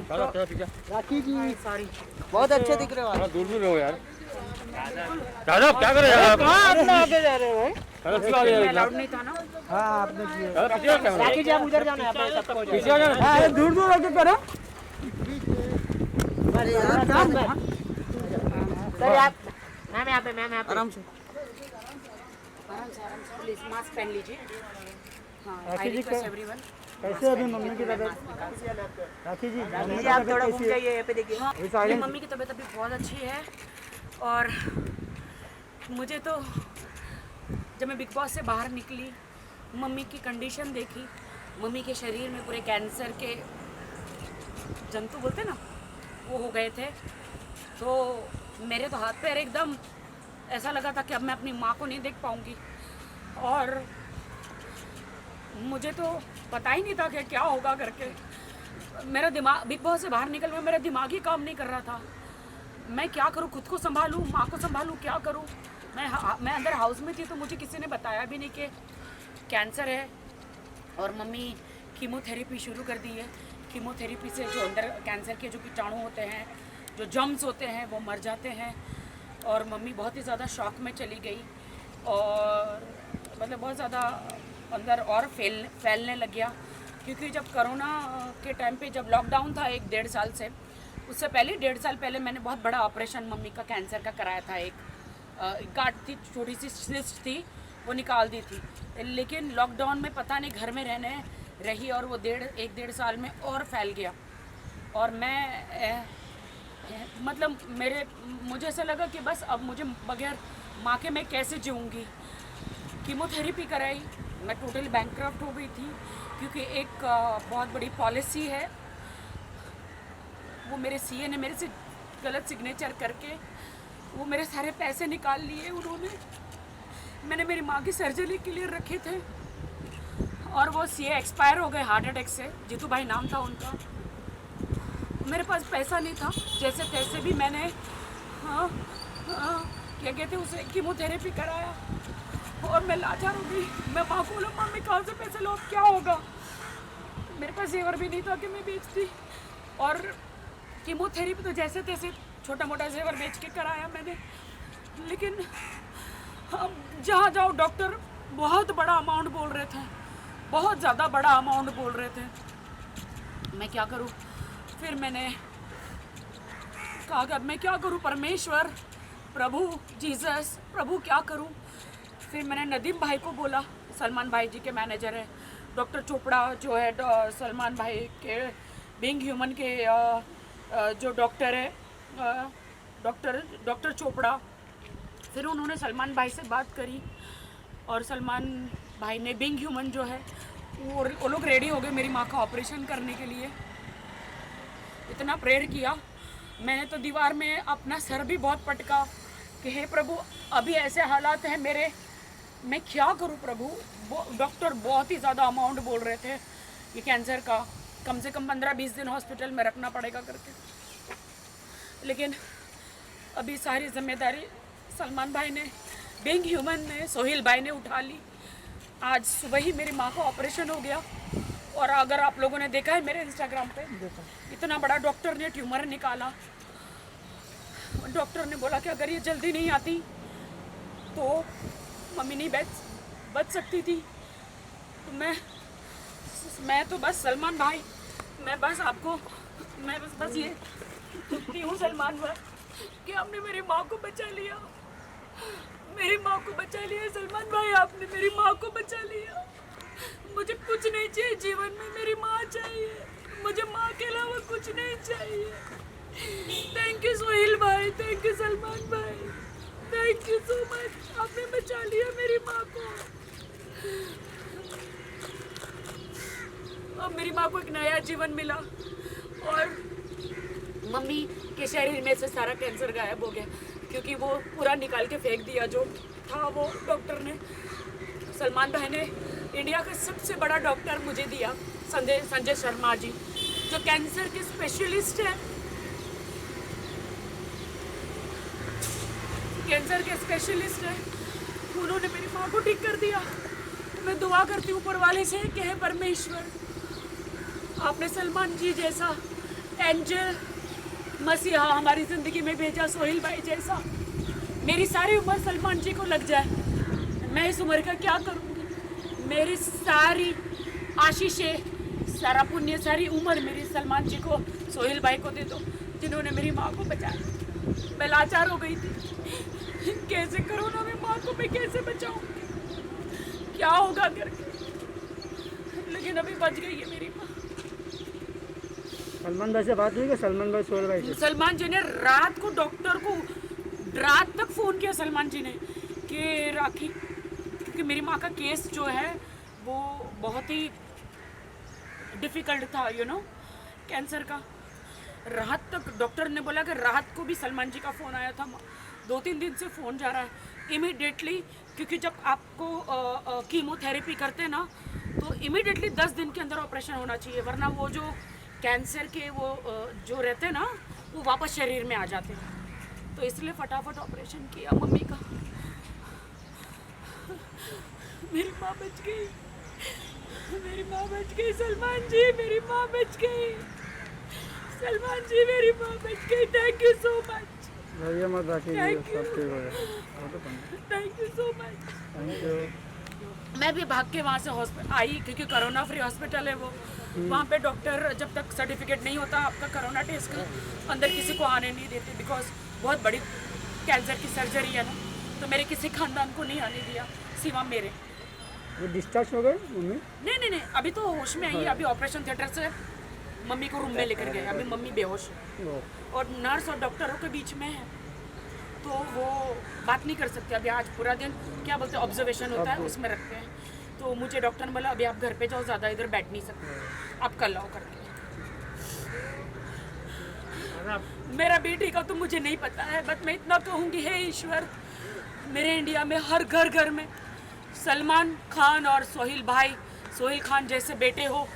राखी जी sorry, बहुत अच्छे दिख रहे हो आप। दूर दूर रहो यार। दादा क्या कर रहे हैं आप? आगे जा रहे हो? अलाउड नहीं था ना। हाँ आपने किया। राखी जी आप उधर जाना है, अपने सबको पीछे आ जाना। हाँ दूर दूर होके करो। सर आप मैम यहाँ पे, मैम यहाँ पे आराम से प्लीज मास्क पहन लीजिए। राखी जी कैसे अभी मम्मी की तबीयत? राखी जी आप थोड़ा घूम जाइए, यहाँ पे देखिए। मेरी मम्मी की तबीयत अभी बहुत अच्छी है। और मुझे तो जब मैं बिग बॉस से बाहर निकली, मम्मी की कंडीशन देखी, मम्मी के शरीर में पूरे कैंसर के जंतु बोलते ना, वो हो गए थे। तो मेरे तो हाथ पैर एकदम ऐसा लगा था कि अब मैं अपनी माँ को नहीं देख पाऊँगी। और मुझे तो पता ही नहीं था कि क्या होगा करके। मेरा दिमाग बिग बॉस से बाहर निकल में मेरा दिमाग ही काम नहीं कर रहा था। मैं क्या करूँ, खुद को संभालूँ, माँ को संभालूँ, क्या करूँ। मैं अंदर हाउस में थी तो मुझे किसी ने बताया भी नहीं कि कैंसर है। और मम्मी कीमोथेरेपी शुरू कर दी है। कीमोथेरेपी से जो अंदर कैंसर के जो कीटाणु होते हैं, जो जम्स होते हैं, वो मर जाते हैं। और मम्मी बहुत ही ज़्यादा शॉक में चली गई और मतलब बहुत ज़्यादा अंदर और फैलने लग गया। क्योंकि जब कोरोना के टाइम पे जब लॉकडाउन था 1-1.5 साल से, उससे पहले 1.5 साल पहले मैंने बहुत बड़ा ऑपरेशन मम्मी का कैंसर का कराया था। एक गांठ थी, छोटी सी सिस्ट थी, वो निकाल दी थी। लेकिन लॉकडाउन में पता नहीं घर में रहने रही और वो 1-1.5 साल में और फैल गया। और मैं मतलब मुझे ऐसा लगा कि बस अब मुझे बगैर माँ के मैं कैसे जीऊँगी। कीमोथेरेपी कराई, मैं टोटली बैंकक्रफ्ट हो गई थी। क्योंकि एक बहुत बड़ी पॉलिसी है, वो मेरे सीए ने मेरे से गलत सिग्नेचर करके वो मेरे सारे पैसे निकाल लिए उन्होंने। मैंने मेरी माँ की सर्जरी के लिए रखे थे और वो सीए एक्सपायर हो गए हार्ट अटैक से। जीतू भाई नाम था उनका। मेरे पास पैसा नहीं था, जैसे तैसे भी मैंने क्या कहते उसे कीमोथेरेपी कराया। और मैं लाचार हो गई। मैं माँ को बोला मम्मी कहाँ से पैसे लो, अब क्या होगा। मेरे पास जेवर भी नहीं था कि मैं बेचती। और कीमोथेरेपी तो जैसे तैसे छोटा मोटा जेवर बेच के कराया मैंने। लेकिन अब जहाँ जाओ डॉक्टर बहुत बड़ा अमाउंट बोल रहे थे, बहुत ज़्यादा बड़ा अमाउंट बोल रहे थे। मैं क्या करूँ। फिर मैंने कहा कि अब मैं क्या करूँ, परमेश्वर, प्रभु जीसस, प्रभु क्या करूँ। फिर मैंने नदीम भाई को बोला, सलमान भाई जी के मैनेजर है, डॉक्टर चोपड़ा जो है सलमान भाई के बीइंग ह्यूमन के जो डॉक्टर है, डॉक्टर चोपड़ा। फिर उन्होंने सलमान भाई से बात करी और सलमान भाई ने बीइंग ह्यूमन जो है वो लोग रेडी हो गए मेरी माँ का ऑपरेशन करने के लिए। इतना प्रेयर किया मैंने तो दीवार में अपना सर भी बहुत पटका कि हे प्रभु अभी ऐसे हालात हैं मेरे, मैं क्या करूं प्रभु। डॉक्टर बहुत ही ज़्यादा अमाउंट बोल रहे थे ये कैंसर का, कम से कम 15-20 दिन हॉस्पिटल में रखना पड़ेगा करके। लेकिन अभी सारी जिम्मेदारी सलमान भाई ने, बीइंग ह्यूमन ने, सोहेल भाई ने उठा ली। आज सुबह ही मेरी माँ का ऑपरेशन हो गया। और अगर आप लोगों ने देखा है मेरे इंस्टाग्राम पे, इतना बड़ा डॉक्टर ने ट्यूमर निकाला। डॉक्टर ने बोला कि अगर ये जल्दी नहीं आती तो मम्मी नहीं बच सकती थी। तो मैं तो बस सलमान भाई, मैं बस ये कहती हूँ सलमान भाई कि आपने मेरी माँ को बचा लिया, मेरी माँ को बचा लिया। सलमान भाई आपने मेरी माँ को बचा लिया। मुझे कुछ नहीं चाहिए जीवन में, मेरी माँ चाहिए मुझे, माँ के अलावा कुछ नहीं चाहिए। थैंक यू सोहेल भाई, थैंक यू सलमान भाई, थैंक यू सो मच। आपने बचा लिया मेरी माँ को। अब मेरी माँ को एक नया जीवन मिला और मम्मी के शरीर में से सारा कैंसर गायब हो गया। क्योंकि वो पूरा निकाल के फेंक दिया जो था, वो डॉक्टर ने, सलमान भाई ने इंडिया का सबसे बड़ा डॉक्टर मुझे दिया, संजय शर्मा जी, जो कैंसर के स्पेशलिस्ट है, कैंसर के स्पेशलिस्ट है। उन्होंने मेरी माँ को ठीक कर दिया। मैं दुआ करती हूँ ऊपर वाले से कि हे परमेश्वर, आपने सलमान जी जैसा एंजल मसीहा हमारी ज़िंदगी में भेजा सोहेल भाई जैसा। मेरी सारी उम्र सलमान जी को लग जाए, मैं इस उम्र का क्या करूँगी? मेरी सारी आशीषें, सारा पुण्य, सारी उम्र मेरी सलमान जी को, सोहेल भाई को दे दो, जिन्होंने मेरी माँ को बचाया। मैं लाचार हो गई थी, कैसे कोरोना में माँ को मैं कैसे बचाऊँ, क्या होगा करके, लेकिन अभी बच गई है मेरी माँ। सलमान भाई से बात हुई कि सलमान भाई सोहेल भाई से? सलमान जी ने रात को डॉक्टर को रात तक फ़ोन किया सलमान जी ने कि राखी, क्योंकि मेरी माँ का केस जो है वो बहुत ही डिफ़िकल्ट था, कैंसर का। रात तक डॉक्टर ने बोला कि रात को भी सलमान जी का फ़ोन आया था, 2-3 दिन से फ़ोन जा रहा है इमीडिएटली, क्योंकि जब आपको कीमोथेरेपी करते हैं ना तो इमीडिएटली 10 दिन के अंदर ऑपरेशन होना चाहिए, वरना वो जो कैंसर के वो जो रहते हैं ना वो वापस शरीर में आ जाते हैं। तो इसलिए फटाफट ऑपरेशन किया मम्मी का। मेरी माँ बच गई, मेरी माँ बच गई, सलमान जी मेरी माँ बच गई, सलमान जी मेरी माँ बच गई। Thank you so much. भैया मत रखिए, सब ठीक हो गया। Thank you so much. Thank you. मैं भी भाग के वहाँ से हॉस्पिटल आई, क्योंकि कोरोना फ्री हॉस्पिटल है वो। वहाँ पे डॉक्टर जब तक सर्टिफिकेट नहीं होता आपका कोरोना टेस्ट का, अंदर किसी को आने नहीं देते, बिकॉज बहुत बड़ी कैंसर की सर्जरी है ना, तो मेरे किसी खानदान को नहीं आने दिया सिवा मेरे। वो डिस्चार्ज हो गए मम्मी? नहीं, अभी तो होश में आई है। अभी ऑपरेशन थिएटर से मम्मी को रूम में लेकर गए, अभी मम्मी बेहोश है और नर्स और डॉक्टरों के बीच में है, तो वो बात नहीं कर सकते। अभी आज पूरा दिन क्या बोलते हैं ऑब्जर्वेशन होता है, उसमें रखते हैं। तो मुझे डॉक्टर ने बोला अभी आप घर पे जाओ, ज़्यादा इधर बैठ नहीं सकते, आप कल आओ करके। मेरा बेटी का तो मुझे नहीं पता है, बट मैं इतना कहूँगी, हे ईश्वर, मेरे इंडिया में हर घर में सलमान खान और सोहेल खान जैसे बेटे हो,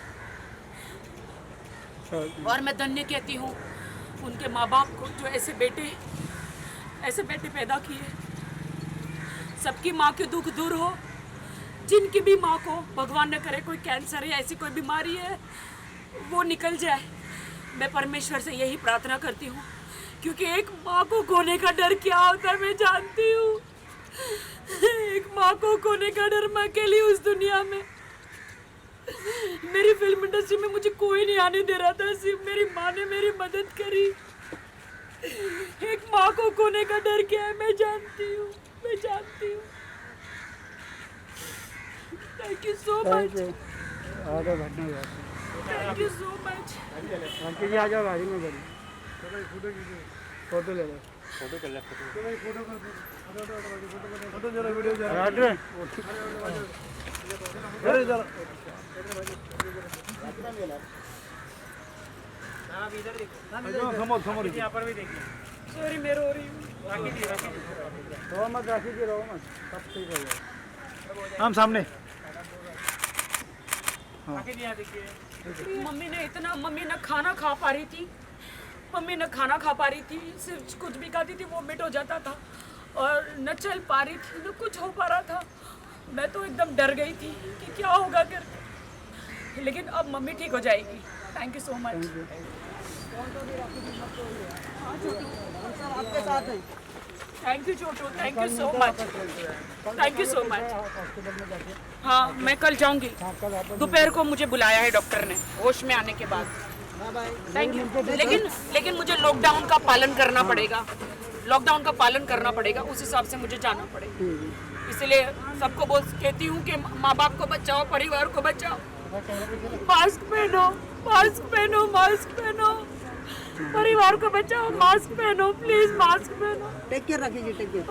और मैं धन्य कहती हूँ उनके माँ बाप को जो ऐसे बेटे पैदा किए। सबकी माँ के दुख दूर हो, जिनकी भी माँ को भगवान न करे कोई कैंसर या ऐसी कोई बीमारी है वो निकल जाए। मैं परमेश्वर से यही प्रार्थना करती हूँ, क्योंकि एक माँ को खोने का डर क्या होता है मैं जानती हूँ। एक माँ को खोने का डर, मैं अकेली उस दुनिया में। मेरी फिल्म इंडस्ट्री में मुझे कोई नहीं आने दे रहा था, सिर्फ मेरी माँ ने मेरी मदद करी। एक माँ को खोने का डर क्या है मैं जानती हूँ। Thank you so much. Thank you so much. Aunty ji आ जाओ गाड़ी में, बड़ी फोटो ले लो। फोटो कर ले, सॉरी मैं रो रही हूँ। रो मत राखी जी, रो मत, सब ठीक हो जाएगा। हम सामने मम्मी ना खाना खा पा रही थी, सिर्फ कुछ भी खाती थी वोमिट हो जाता था, और न चल पा रही थी, न कुछ हो पा रहा था। मैं तो एकदम डर गई थी कि क्या होगा करके, लेकिन अब मम्मी ठीक हो जाएगी। Thank you so much. आपके साथ है। Thank you Chhotu, thank you so much, thank you so much. हाँ मैं कल जाऊंगी, दोपहर को मुझे बुलाया है डॉक्टर ने होश में आने के बाद। Thank you. लेकिन मुझे लॉकडाउन का पालन करना पड़ेगा, उस हिसाब से मुझे जाना पड़ेगा। इसलिए सबको कहती हूँ कि माँ बाप को बचाओ, परिवार को बचाओ, मास्क पहनो, परिवार को बचाओ, मास्क पहनो, प्लीज मास्क पहनो। टेक केयर रखिए, टेक केयर।